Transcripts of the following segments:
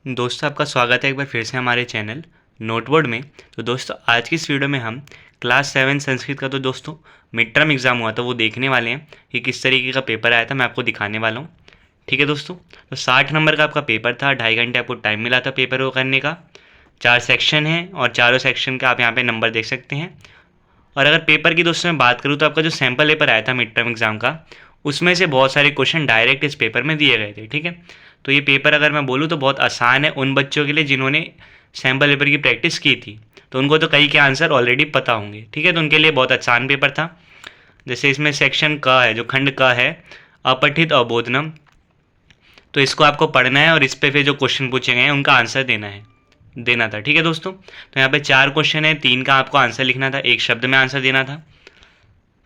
दोस्तों आपका स्वागत है एक बार फिर से हमारे चैनल नोटबोर्ड में। तो दोस्तों आज की इस वीडियो में हम क्लास 7 संस्कृत का तो दोस्तों मिड टर्म एग्ज़ाम हुआ था वो देखने वाले हैं कि किस तरीके का पेपर आया था, मैं आपको दिखाने वाला हूँ। ठीक है दोस्तों, तो 60 नंबर का आपका पेपर था, 2.5 घंटे आपको टाइम मिला था पेपर को करने का। 4 सेक्शन हैं और चारों सेक्शन का आप यहाँ पर नंबर देख सकते हैं। और अगर पेपर की दोस्तों मैं बात करूँ तो आपका जो सैम्पल पेपर आया था मिड टर्म एग्ज़ाम का, उसमें से बहुत सारे क्वेश्चन डायरेक्ट इस पेपर में दिए गए थे। ठीक है, तो ये पेपर अगर मैं बोलूँ तो बहुत आसान है उन बच्चों के लिए जिन्होंने सैम्पल पेपर की प्रैक्टिस की थी, तो उनको तो कई के आंसर ऑलरेडी पता होंगे। ठीक है, तो उनके लिए बहुत आसान पेपर था। जैसे इसमें सेक्शन क है, जो खंड क है, अपठित अबोधनम, तो इसको आपको पढ़ना है और इस पर फिर जो क्वेश्चन पूछे गए हैं उनका आंसर देना था। ठीक है दोस्तों, तो यहाँ पे 4 क्वेश्चन है, 3 का आपको आंसर लिखना था, 1 शब्द में आंसर देना था।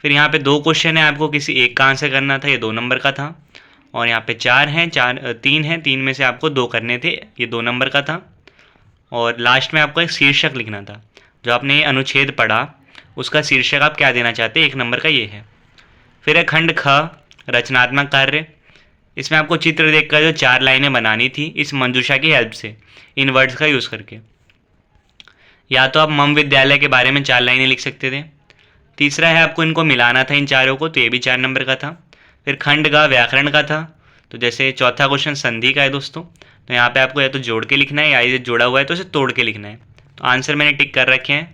फिर यहाँ पे 2 क्वेश्चन है, आपको किसी एक का आंसर करना था, ये 2 नंबर का था। और यहाँ पे 4 हैं, 3 में से आपको 2 करने थे, ये 2 नंबर का था। और लास्ट में आपको एक शीर्षक लिखना था, जो आपने ये अनुच्छेद पढ़ा उसका शीर्षक आप क्या देना चाहते हैं, 1 नंबर का ये है। फिर है खंड ख, रचनात्मक कार्य। इसमें आपको चित्र देखकर जो 4 लाइनें बनानी थी इस मंजूषा की हेल्प से, इन वर्ड्स का यूज़ करके। या तो आप मम विद्यालय के बारे में 4 लाइनें लिख सकते थे। तीसरा है आपको इनको मिलाना था इन चारों को, तो ये भी 4 नंबर का था। फिर खंड ग व्याकरण का था, तो जैसे चौथा क्वेश्चन संधि का है दोस्तों, तो यहाँ पे आपको या तो जोड़ के लिखना है या ये जोड़ा हुआ है तो इसे तोड़ के लिखना है। तो आंसर मैंने टिक कर रखे हैं।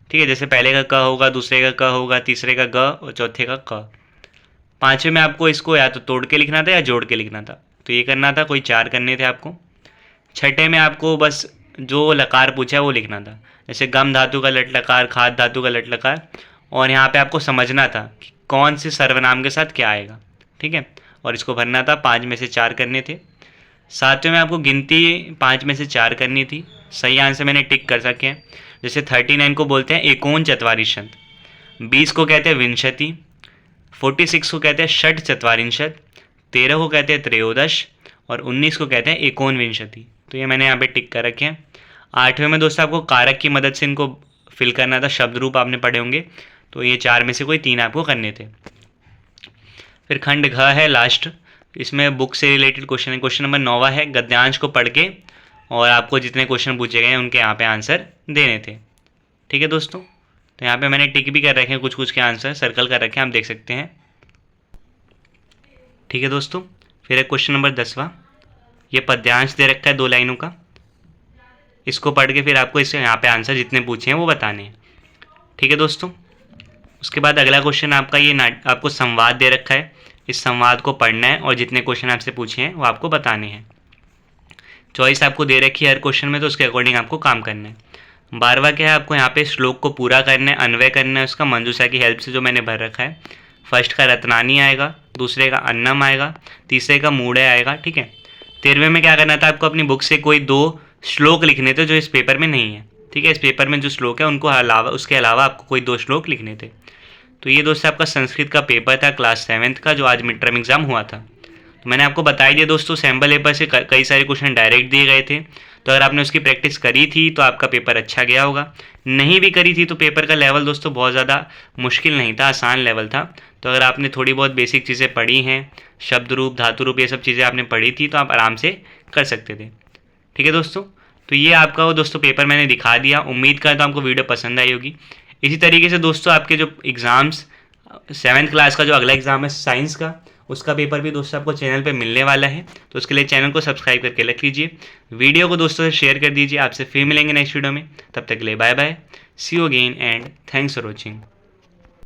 ठीक है, जैसे पहले का क होगा, दूसरे का क होगा, तीसरे का ग और चौथे का क। 5वें में आपको इसको या तो तोड़ के लिखना था या जोड़ के लिखना था, तो ये करना था, कोई 4 करने थे आपको। 6ठे में आपको बस जो लकार पूछा है वो लिखना था, जैसे गम धातु का लट लकार, खाद धातु का लट लकार। और यहाँ पे आपको समझना था कि कौन से सर्वनाम के साथ क्या आएगा। ठीक है, और इसको भरना था, 5 में से 4 करने थे। 7वें में आपको गिनती 5 में से 4 करनी थी, सही आंसर मैंने टिक कर सके हैं। जैसे 39 को बोलते हैं एकोन चत्वारिंशत, 20 को कहते हैं विंशति, 46 को कहते हैं षट चत्वारिंशत, 13 को कहते हैं त्रयोदश और 19 को कहते हैं एकोन विंशति। तो ये मैंने यहाँ पे टिक कर रखे हैं। 8वें में दोस्तों आपको कारक की मदद से इनको फिल करना था, शब्द रूप आपने पढ़े होंगे, तो ये 4 में से कोई 3 आपको करने थे। फिर खंड घ है लास्ट, इसमें बुक से रिलेटेड क्वेश्चन है। क्वेश्चन नंबर 9 है, गद्यांश को पढ़ के और आपको जितने क्वेश्चन पूछे गए हैं उनके यहाँ पे आंसर देने थे। ठीक है दोस्तों, तो यहाँ पे मैंने टिक भी कर रखे हैं, कुछ कुछ के आंसर सर्कल कर रखे हैं, आप देख सकते हैं। ठीक है दोस्तों, फिर है क्वेश्चन नंबर 10वां, ये पद्यांश दे रखा है 2 लाइनों का, इसको पढ़ के फिर आपको इससे यहाँ पे आंसर जितने पूछे हैं वो बताने हैं। ठीक है दोस्तों, उसके बाद अगला क्वेश्चन आपका ये आपको संवाद दे रखा है, इस संवाद को पढ़ना है और जितने क्वेश्चन आपसे पूछे हैं वो आपको बताने हैं। चॉइस आपको दे रखी है हर क्वेश्चन में, तो उसके अकॉर्डिंग आपको काम करना है। 12वां क्या है, आपको यहाँ पे श्लोक को पूरा करना है, अन्वय करना है उसका मंजूषा की हेल्प से, जो मैंने भर रखा है। फर्स्ट का रत्नानी आएगा, दूसरे का अन्नम आएगा, तीसरे का मूढ़ आएगा। ठीक है, 13वें में क्या करना था, आपको अपनी बुक से कोई 2 श्लोक लिखने थे जो इस पेपर में नहीं है। ठीक है, इस पेपर में जो श्लोक है उनको अलावा, उसके अलावा आपको कोई 2 श्लोक लिखने थे। तो ये दोस्तों आपका संस्कृत का पेपर था क्लास 7 का, जो आज मिड टर्म एग्जाम हुआ था। तो मैंने आपको बताई दिया दोस्तों, सैम्पल पेपर से कई सारे क्वेश्चन डायरेक्ट दिए गए थे, तो अगर आपने उसकी प्रैक्टिस करी थी तो आपका पेपर अच्छा गया होगा। नहीं भी करी थी तो पेपर का लेवल दोस्तों बहुत ज़्यादा मुश्किल नहीं था, आसान लेवल था। तो अगर आपने थोड़ी बहुत बेसिक चीज़ें पढ़ी हैं, शब्द रूप, धातु रूप, ये सब चीज़ें आपने पढ़ी थी, तो आप आराम से कर सकते थे। ठीक है दोस्तों, तो ये आपका वो दोस्तों पेपर मैंने दिखा दिया। उम्मीद करता हूँ आपको वीडियो पसंद आई होगी। इसी तरीके से दोस्तों आपके जो एग्ज़ाम्स 7th क्लास का जो अगला एग्ज़ाम है साइंस का, उसका पेपर भी दोस्तों आपको चैनल पे मिलने वाला है, तो उसके लिए चैनल को सब्सक्राइब करके रख लीजिए, वीडियो को दोस्तों से शेयर कर दीजिए। आपसे फिर मिलेंगे नेक्स्ट वीडियो में, तब तक के लिए bye bye, see you again and thanks for watching.